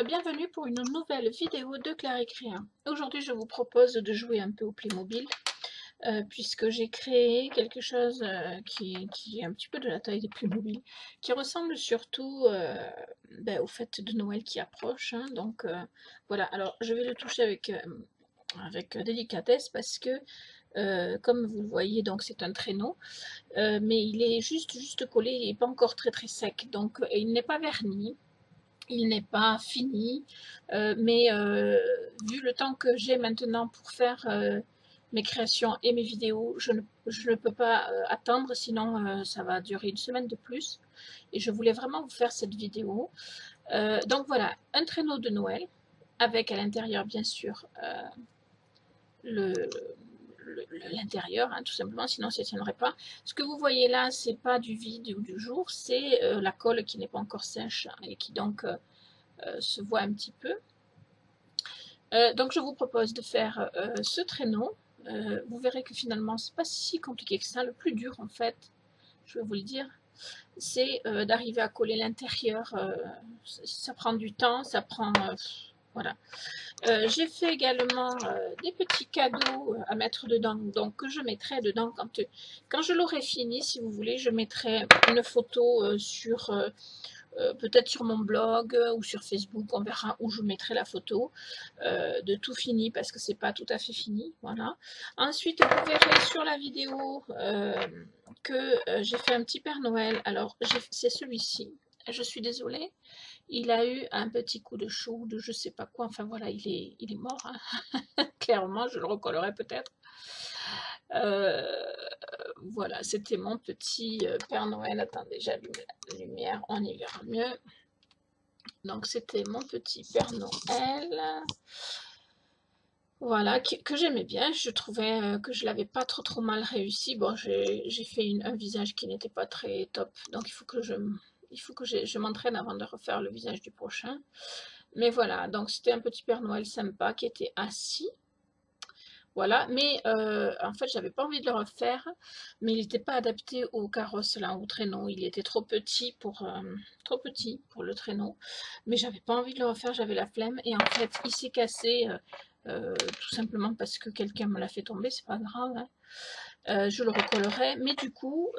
Bienvenue pour une nouvelle vidéo de Claire Créa. Aujourd'hui je vous propose de jouer un peu au Playmobil puisque j'ai créé quelque chose qui est un petit peu de la taille des Playmobil, qui ressemble surtout au fait de Noël qui approche, hein. Donc voilà, alors je vais le toucher avec délicatesse parce que comme vous le voyez, donc c'est un traîneau, mais il est juste collé, il n'est pas encore très sec, donc il n'est pas verni. Il n'est pas fini, mais vu le temps que j'ai maintenant pour faire mes créations et mes vidéos, je ne peux pas attendre, sinon ça va durer une semaine de plus. Et je voulais vraiment vous faire cette vidéo. Donc voilà, un traîneau de Noël, avec à l'intérieur bien sûr l'intérieur, hein, tout simplement, sinon ça ne tiendrait pas. Ce que vous voyez là, c'est pas du vide ou du jour, c'est la colle qui n'est pas encore sèche et qui donc se voit un petit peu. Donc je vous propose de faire ce traîneau. Vous verrez que finalement c'est pas si compliqué que ça. Le plus dur en fait, je vais vous le dire, c'est d'arriver à coller l'intérieur. Ça prend du temps, ça prend voilà. J'ai fait également des petits cadeaux à mettre dedans, donc que je mettrai dedans quand je l'aurai fini, si vous voulez. Je mettrai une photo sur peut-être sur mon blog ou sur Facebook, on verra où je mettrai la photo de tout fini parce que c'est pas tout à fait fini. Voilà. Ensuite, vous verrez sur la vidéo que j'ai fait un petit Père Noël. Alors, c'est celui-ci. Je suis désolée. Il a eu un petit coup de chaud, de je sais pas quoi. Enfin voilà, il est mort. Hein. Clairement, je le recollerai peut-être. Voilà, c'était mon petit Père Noël. Attendez, j'allume la lumière, on y verra mieux. Donc c'était mon petit Père Noël. Voilà, que j'aimais bien. Je trouvais que je l'avais pas trop mal réussi. Bon, j'ai fait un visage qui n'était pas très top. Donc il faut que je m'entraîne avant de refaire le visage du prochain. Mais voilà, donc c'était un petit Père Noël sympa qui était assis. Voilà, mais en fait, j'avais pas envie de le refaire, mais il n'était pas adapté au carrosse, là, au traîneau. Il était trop petit pour le traîneau, mais j'avais pas envie de le refaire, j'avais la flemme. Et en fait, il s'est cassé tout simplement parce que quelqu'un me l'a fait tomber, c'est pas grave, hein. Je le recollerai, mais du coup,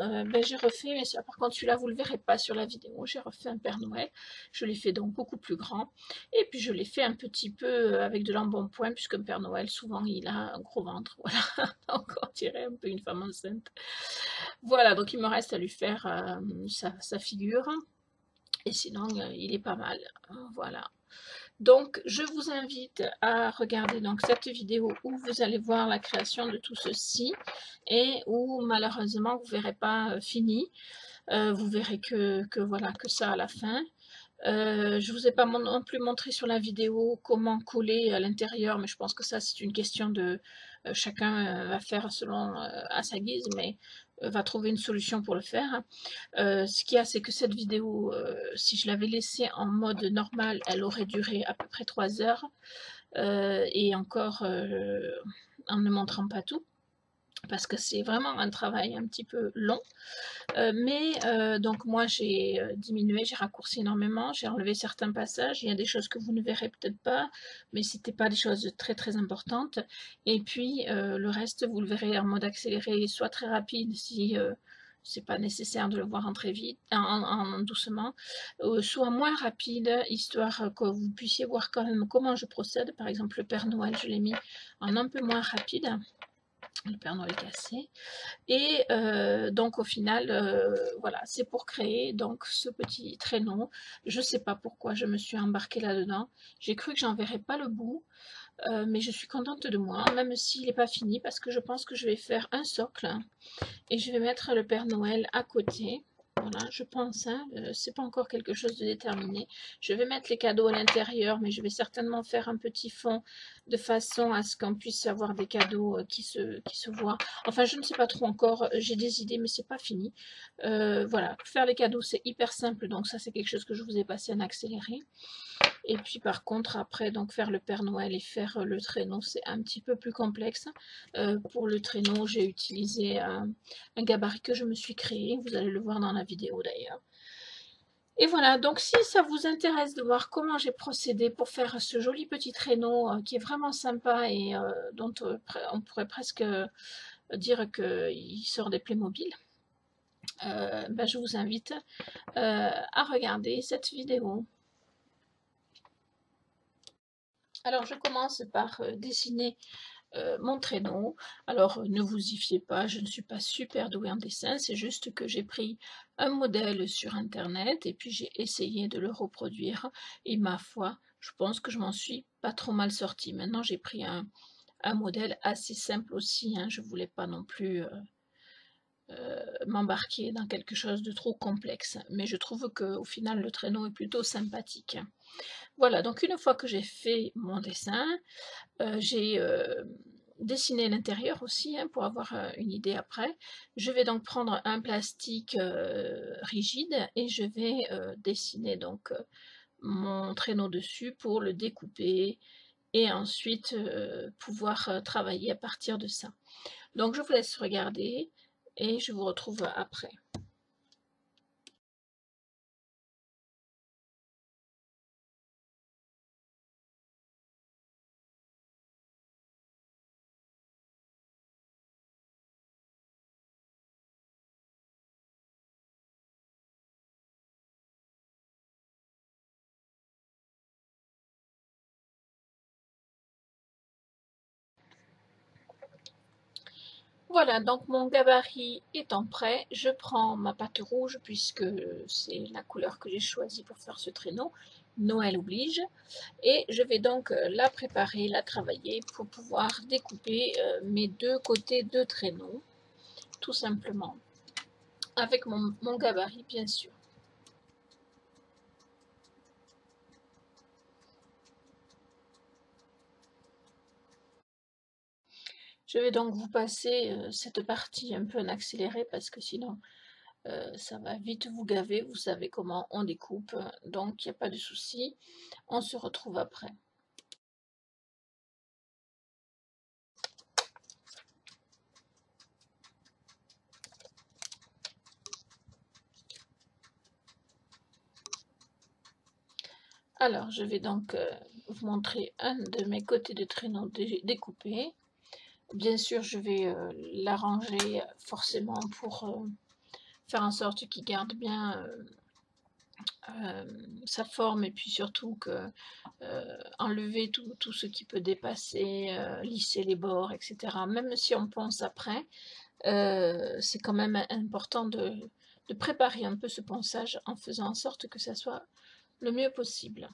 j'ai refait, mais ça, par contre celui-là vous le verrez pas sur la vidéo, j'ai refait un Père Noël, je l'ai fait donc beaucoup plus grand, et puis je l'ai fait un petit peu avec de l'embonpoint, puisque un Père Noël souvent il a un gros ventre, voilà, donc on dirait un peu une femme enceinte. Voilà, donc il me reste à lui faire sa figure, et sinon il est pas mal, voilà. Donc, je vous invite à regarder donc cette vidéo où vous allez voir la création de tout ceci et où malheureusement vous ne verrez pas fini. Vous verrez voilà, que ça à la fin. Je ne vous ai pas non plus montré sur la vidéo comment coller à l'intérieur, mais je pense que ça c'est une question de chacun va faire selon à sa guise, mais va trouver une solution pour le faire. Ce qu'il y a, c'est que cette vidéo, si je l'avais laissée en mode normal, elle aurait duré à peu près 3 heures, et encore en ne montrant pas tout, parce que c'est vraiment un travail un petit peu long. Donc moi j'ai diminué, j'ai raccourci énormément, j'ai enlevé certains passages. Il y a des choses que vous ne verrez peut-être pas, mais c'était pas des choses très importantes. Et puis le reste vous le verrez en mode accéléré, soit très rapide si c'est pas nécessaire de le voir en très vite, en doucement, soit moins rapide, histoire que vous puissiez voir quand même comment je procède. Par exemple le Père Noël, je l'ai mis en un peu moins rapide, le Père Noël cassé. Et donc au final, voilà, c'est pour créer donc ce petit traîneau. Je ne sais pas pourquoi je me suis embarquée là-dedans. J'ai cru que j'en verrais pas le bout, mais je suis contente de moi, même s'il n'est pas fini, parce que je pense que je vais faire un socle et je vais mettre le Père Noël à côté. Voilà, je pense, hein, c'est pas encore quelque chose de déterminé. Je vais mettre les cadeaux à l'intérieur, mais je vais certainement faire un petit fond de façon à ce qu'on puisse avoir des cadeaux qui se voient. Enfin, je ne sais pas trop encore, j'ai des idées, mais c'est pas fini. Voilà, faire les cadeaux, c'est hyper simple, donc ça, c'est quelque chose que je vous ai passé en accéléré. Et puis par contre, après, donc faire le Père Noël et faire le traîneau, c'est un petit peu plus complexe. Pour le traîneau, j'ai utilisé un gabarit que je me suis créé. Vous allez le voir dans la vidéo d'ailleurs. Et voilà, donc si ça vous intéresse de voir comment j'ai procédé pour faire ce joli petit traîneau qui est vraiment sympa et dont on pourrait presque dire qu'il sort des Playmobil, ben je vous invite à regarder cette vidéo. Alors je commence par dessiner mon traîneau. Alors ne vous y fiez pas, je ne suis pas super douée en dessin, c'est juste que j'ai pris un modèle sur internet et puis j'ai essayé de le reproduire et ma foi, je pense que je m'en suis pas trop mal sortie. Maintenant j'ai pris un modèle assez simple aussi, hein, je voulais pas non plus m'embarquer dans quelque chose de trop complexe, mais je trouve qu'au final le traîneau est plutôt sympathique. Voilà, donc une fois que j'ai fait mon dessin, j'ai dessiné l'intérieur aussi hein, pour avoir une idée après. Je vais donc prendre un plastique rigide et je vais dessiner donc mon traîneau dessus pour le découper et ensuite pouvoir travailler à partir de ça. Donc je vous laisse regarder et je vous retrouve après. Voilà, donc mon gabarit étant prêt, je prends ma pâte rouge puisque c'est la couleur que j'ai choisie pour faire ce traîneau. Noël oblige. Et je vais donc la préparer, la travailler pour pouvoir découper mes deux côtés de traîneau, tout simplement, avec mon gabarit bien sûr. Je vais donc vous passer cette partie un peu en accéléré parce que sinon ça va vite vous gaver, vous savez comment on découpe, donc il n'y a pas de souci, on se retrouve après. Alors je vais donc vous montrer un de mes côtés de traîneau découpé. Bien sûr je vais l'arranger forcément pour faire en sorte qu'il garde bien sa forme et puis surtout que enlever tout ce qui peut dépasser, lisser les bords, etc. Même si on ponce après, c'est quand même important de préparer un peu ce ponçage en faisant en sorte que ça soit le mieux possible.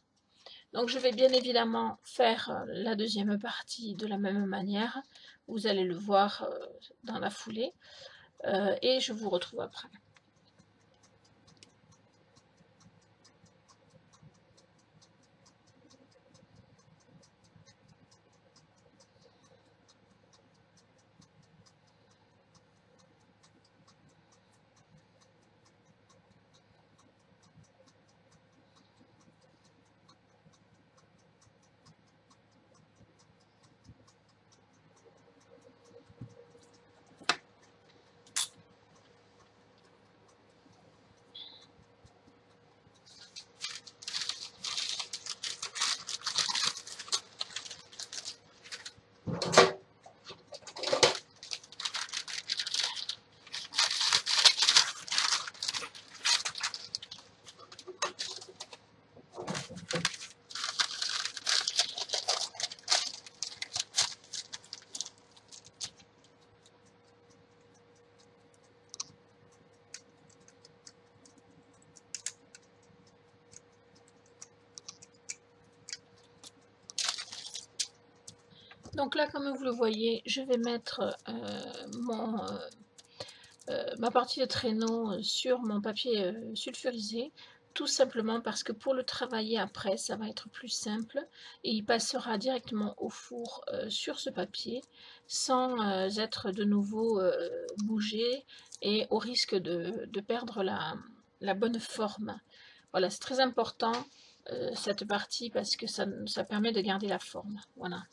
Donc je vais bien évidemment faire la deuxième partie de la même manière. Vous allez le voir dans la foulée et je vous retrouve après. Donc là, comme vous le voyez, je vais mettre ma partie de traîneau sur mon papier sulfurisé, tout simplement parce que pour le travailler après, ça va être plus simple et il passera directement au four sur ce papier sans être de nouveau bougé et au risque de perdre la bonne forme. Voilà, c'est très important cette partie parce que ça permet de garder la forme. Voilà.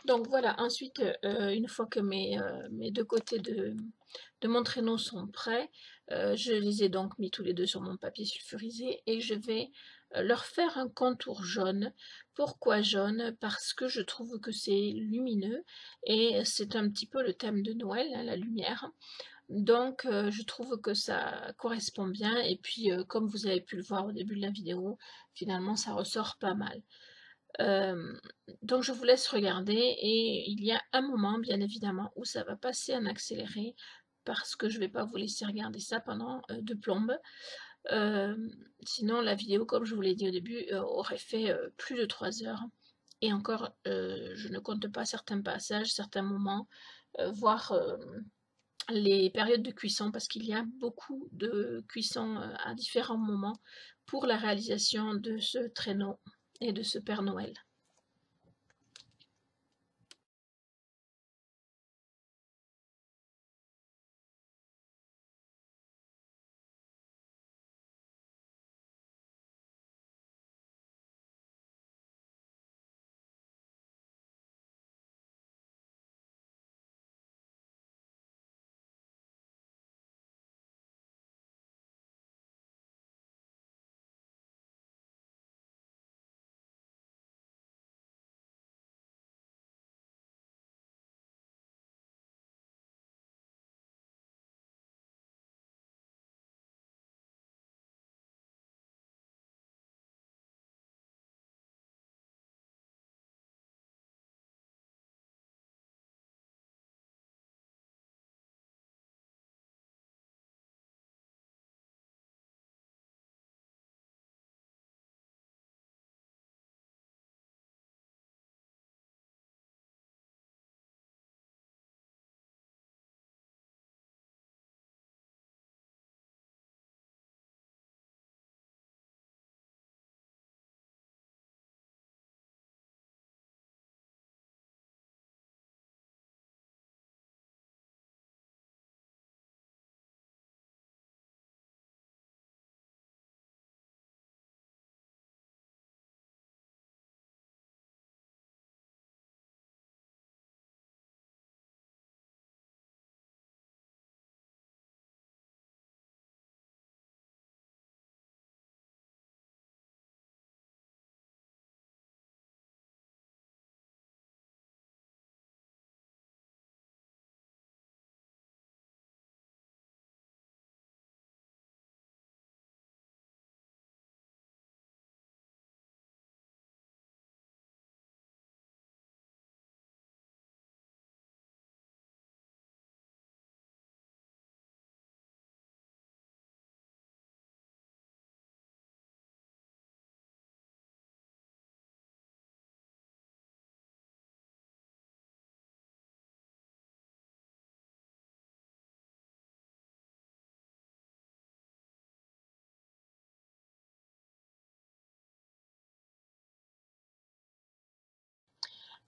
Donc voilà, ensuite, une fois que mes 2 côtés de mon traîneau sont prêts, je les ai donc mis tous les 2 sur mon papier sulfurisé et je vais, leur faire un contour jaune. Pourquoi jaune? Parce que je trouve que c'est lumineux et c'est un petit peu le thème de Noël, hein, la lumière. Donc je trouve que ça correspond bien et puis, comme vous avez pu le voir au début de la vidéo, finalement ça ressort pas mal. Hem, donc je vous laisse regarder et il y a un moment, bien évidemment, où ça va passer en accéléré parce que je ne vais pas vous laisser regarder ça pendant, 2 plombes. Hem, Sinon la vidéo, comme je vous l'ai dit au début, aurait fait, plus de 3 heures et encore, je ne compte pas certains passages, certains moments, voire, les périodes de cuisson parce qu'il y a beaucoup de cuisson, à différents moments pour la réalisation de ce traîneau et de ce Père Noël.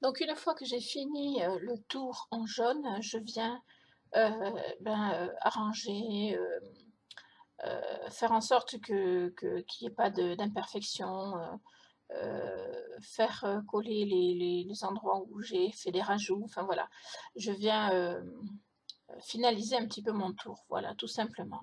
Donc une fois que j'ai fini, le tour en jaune, je viens, arranger, faire en sorte qu'il y ait pas d'imperfection, faire, coller les endroits où j'ai fait des rajouts, enfin voilà. Je viens, finaliser un petit peu mon tour, voilà, tout simplement.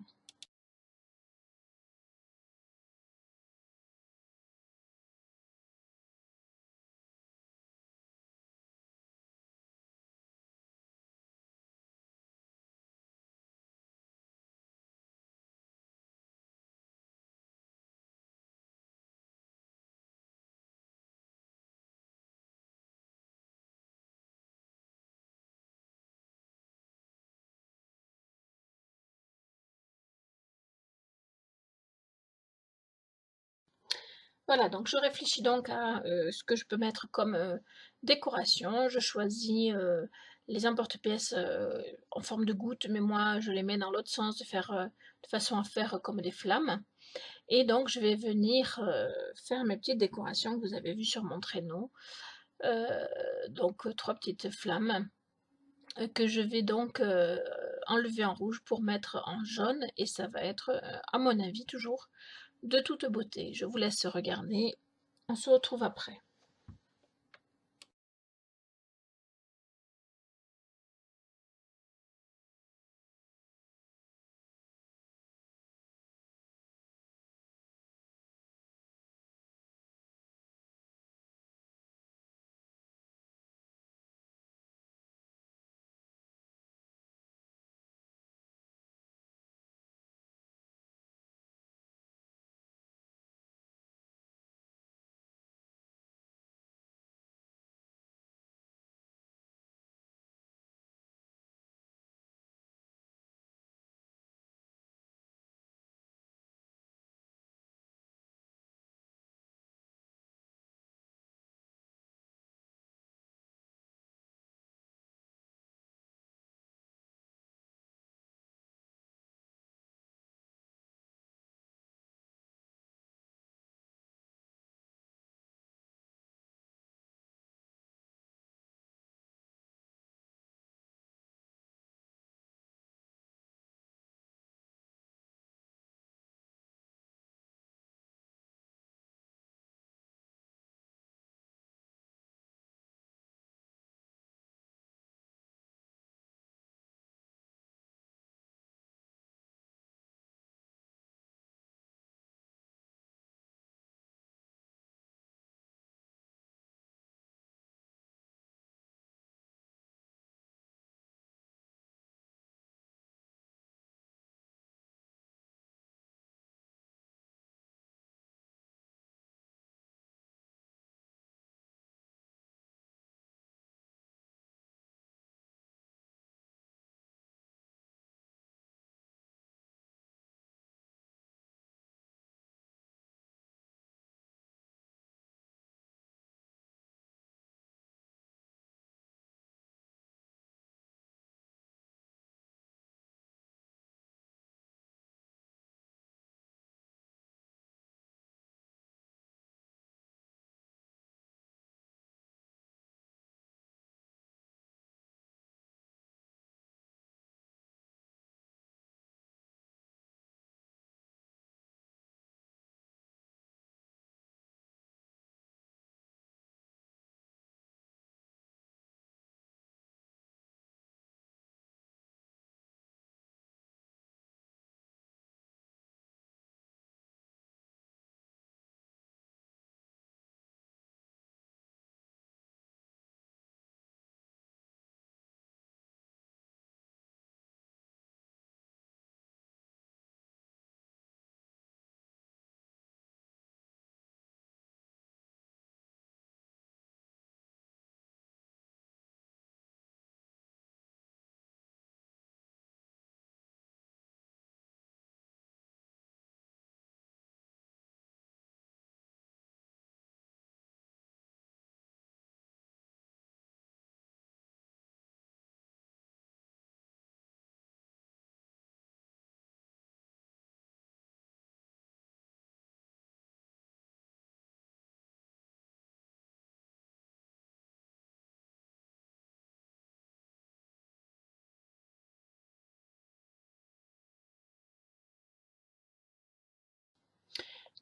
Voilà, donc je réfléchis donc à, ce que je peux mettre comme, décoration. Je choisis, les emporte-pièces, en forme de gouttes, mais moi je les mets dans l'autre sens, de façon à faire comme des flammes et donc je vais venir, faire mes petites décorations que vous avez vues sur mon traîneau. Heu, donc 3 petites flammes, que je vais donc, enlever en rouge pour mettre en jaune et ça va être, à mon avis toujours de toute beauté. Je vous laisse regarder, on se retrouve après.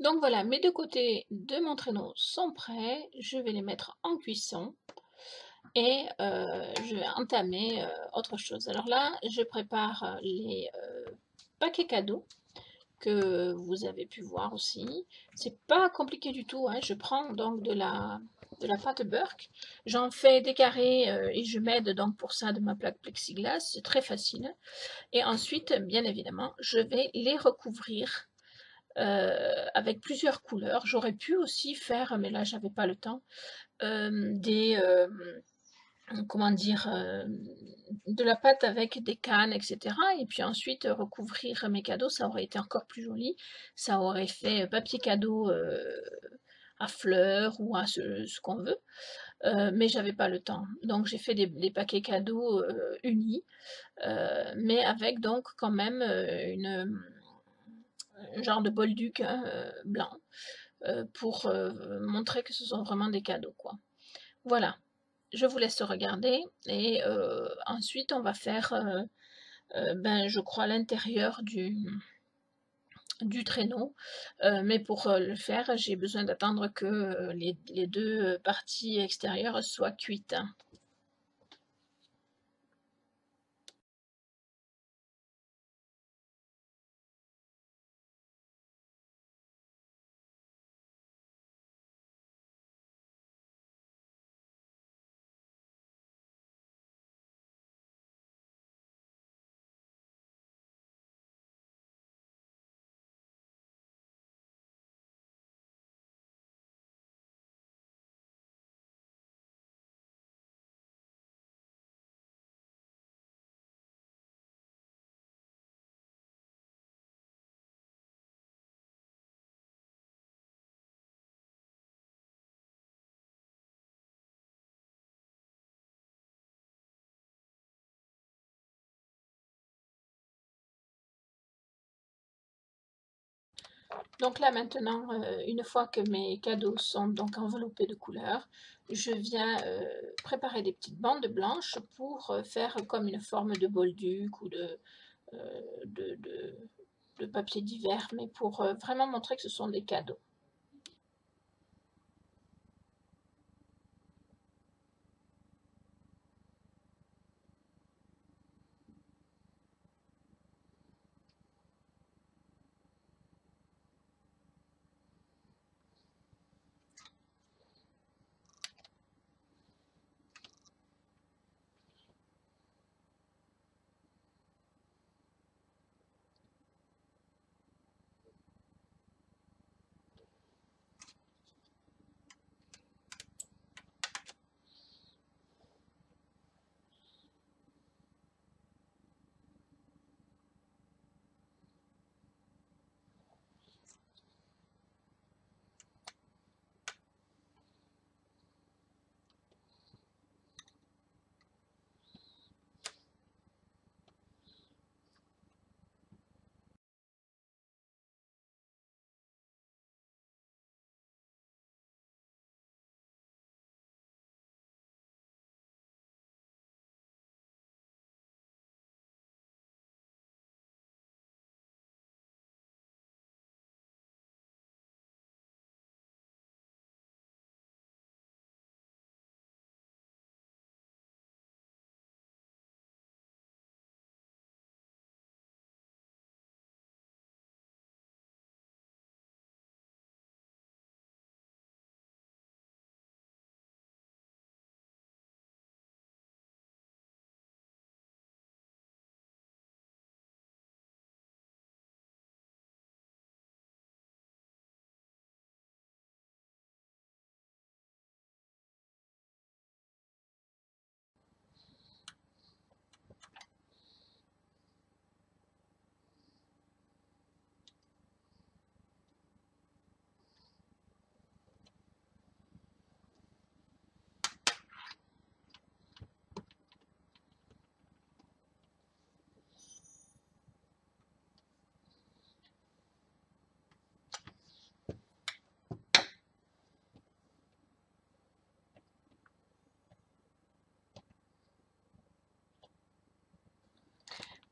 Donc voilà, mes deux côtés de mon traîneau sont prêts. Je vais les mettre en cuisson et je vais entamer autre chose. Alors là, je prépare les paquets cadeaux que vous avez pu voir aussi. C'est pas compliqué du tout, hein. Je prends donc de la pâte Burke, j'en fais des carrés et je m'aide donc pour ça de ma plaque plexiglas, c'est très facile. Et ensuite, bien évidemment, je vais les recouvrir avec plusieurs couleurs. J'aurais pu aussi faire, mais là j'avais pas le temps, des comment dire, de la pâte avec des cannes, etc. Et puis ensuite recouvrir mes cadeaux, ça aurait été encore plus joli. Ça aurait fait papier cadeau à fleurs ou à ce qu'on veut. Mais j'avais pas le temps. Donc j'ai fait des paquets cadeaux unis, mais avec donc quand même un genre de bolduc hein, blanc pour montrer que ce sont vraiment des cadeaux, quoi. Voilà, je vous laisse regarder et ensuite on va faire, ben, je crois l'intérieur du traîneau, mais pour le faire, j'ai besoin d'attendre que les deux parties extérieures soient cuites. Donc là maintenant, une fois que mes cadeaux sont donc enveloppés de couleurs, je viens préparer des petites bandes blanches pour faire comme une forme de bolduc ou de, de- de papier divers, mais pour vraiment montrer que ce sont des cadeaux.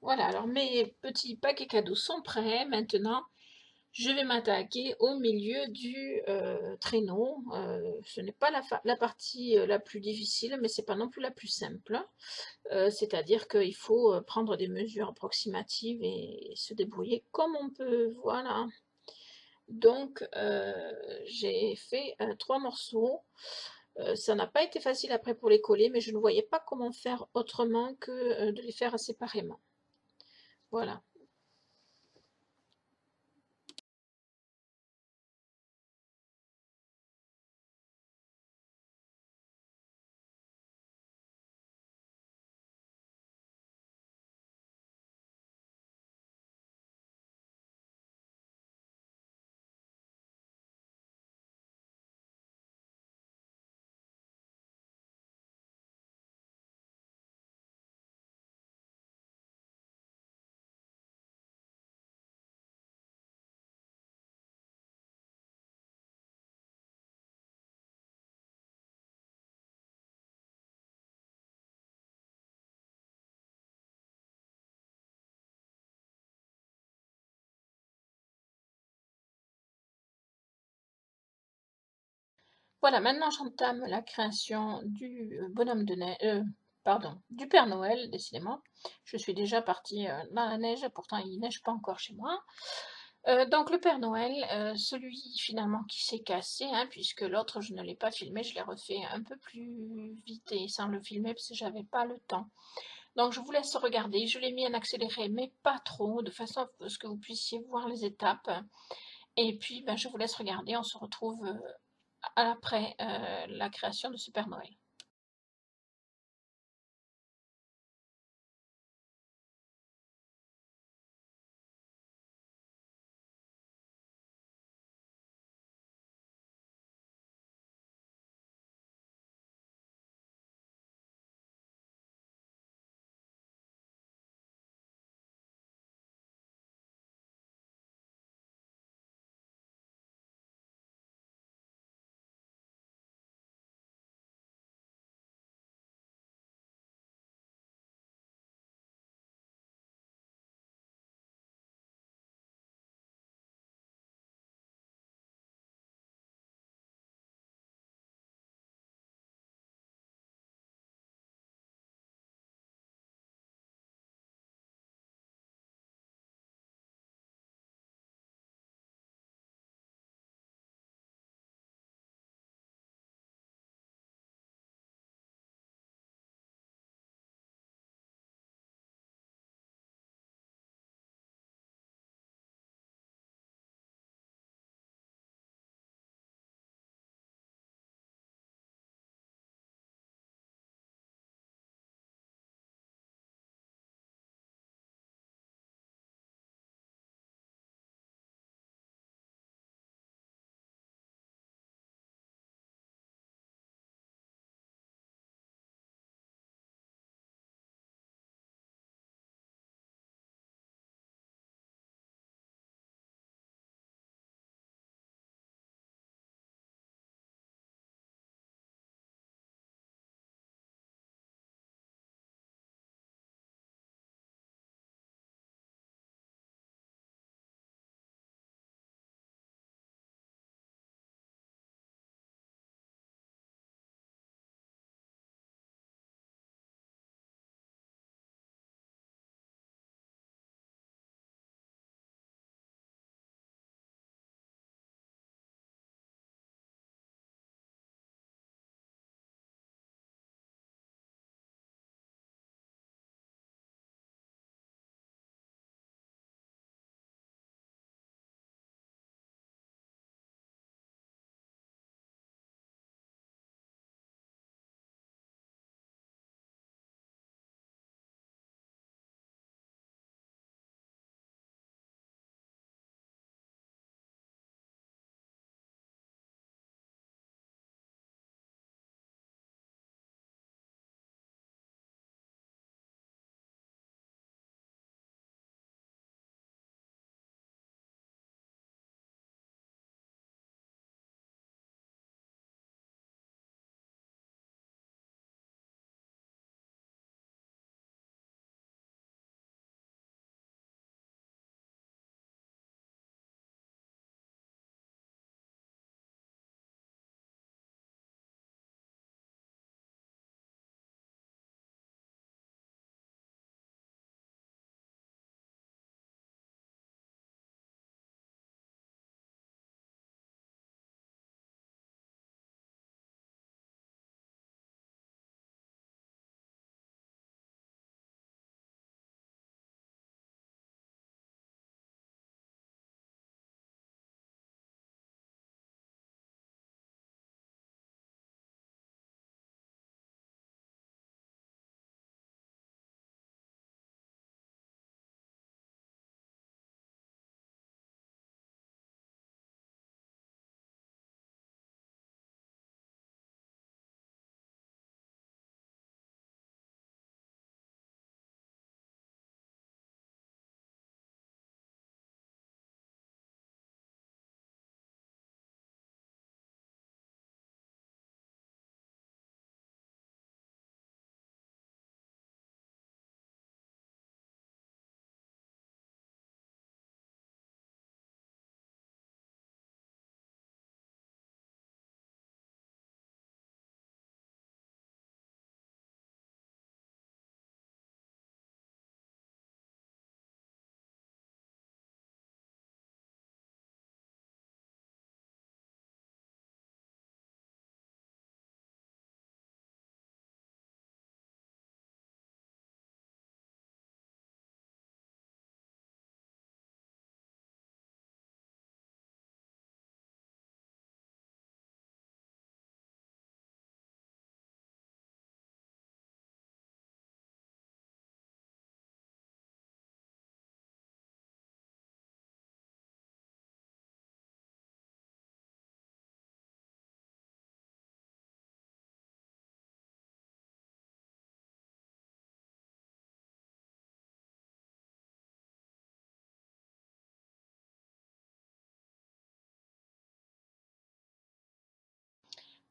Voilà, alors mes petits paquets cadeaux sont prêts. Maintenant, je vais m'attaquer au milieu du traîneau. Ce n'est pas la partie la plus difficile, mais c'est pas non plus la plus simple. C'est-à-dire qu'il faut prendre des mesures approximatives et se débrouiller comme on peut. Voilà. Donc, j'ai fait 3 morceaux. Ça n'a pas été facile après pour les coller, mais je ne voyais pas comment faire autrement que de les faire séparément. Voilà. Voilà, maintenant j'entame la création du bonhomme de neige, pardon, du Père Noël, décidément. Je suis déjà partie dans la neige, pourtant il neige pas encore chez moi. Donc le Père Noël, celui finalement qui s'est cassé, hein, puisque l'autre je ne l'ai pas filmé, je l'ai refait un peu plus vite et sans le filmer parce que j'avais pas le temps. Donc je vous laisse regarder, je l'ai mis en accéléré mais pas trop, de façon à ce que vous puissiez voir les étapes. Et puis ben, je vous laisse regarder, on se retrouve après la création de Super Noël.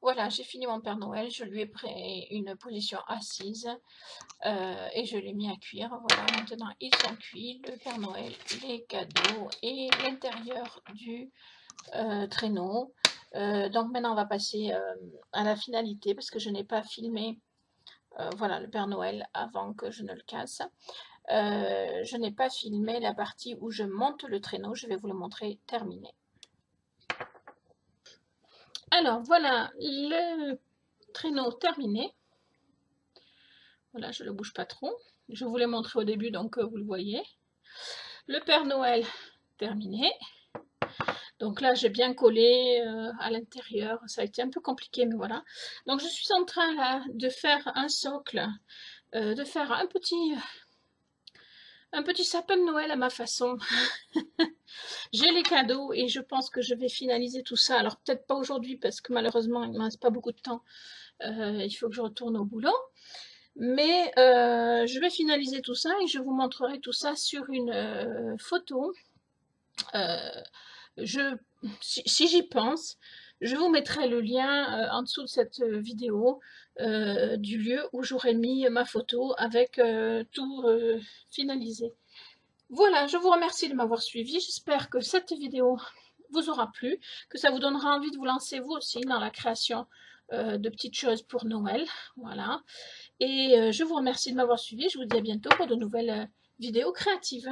Voilà, j'ai fini mon Père Noël, je lui ai pris une position assise et je l'ai mis à cuire. Voilà, maintenant ils sont cuits, le Père Noël, les cadeaux et l'intérieur du traîneau. Donc maintenant on va passer à la finalité parce que je n'ai pas filmé voilà, le Père Noël avant que je ne le casse. Je n'ai pas filmé la partie où je monte le traîneau, je vais vous le montrer terminé. Alors voilà le traîneau terminé. Voilà, je ne le bouge pas trop. Je vous l'ai montré au début, donc vous le voyez. Le Père Noël terminé. Donc là, j'ai bien collé à l'intérieur. Ça a été un peu compliqué, mais voilà. Donc je suis en train là de faire un socle, de faire un petit sapin de Noël à ma façon. J'ai les cadeaux et je pense que je vais finaliser tout ça. Alors peut-être pas aujourd'hui parce que malheureusement il ne me reste pas beaucoup de temps. Il faut que je retourne au boulot. Mais je vais finaliser tout ça et je vous montrerai tout ça sur une photo. Si j'y pense, je vous mettrai le lien en dessous de cette vidéo du lieu où j'aurai mis ma photo avec tout finalisé. Voilà, je vous remercie de m'avoir suivi. J'espère que cette vidéo vous aura plu, que ça vous donnera envie de vous lancer vous aussi dans la création de petites choses pour Noël. Voilà. Et je vous remercie de m'avoir suivi. Je vous dis à bientôt pour de nouvelles vidéos créatives.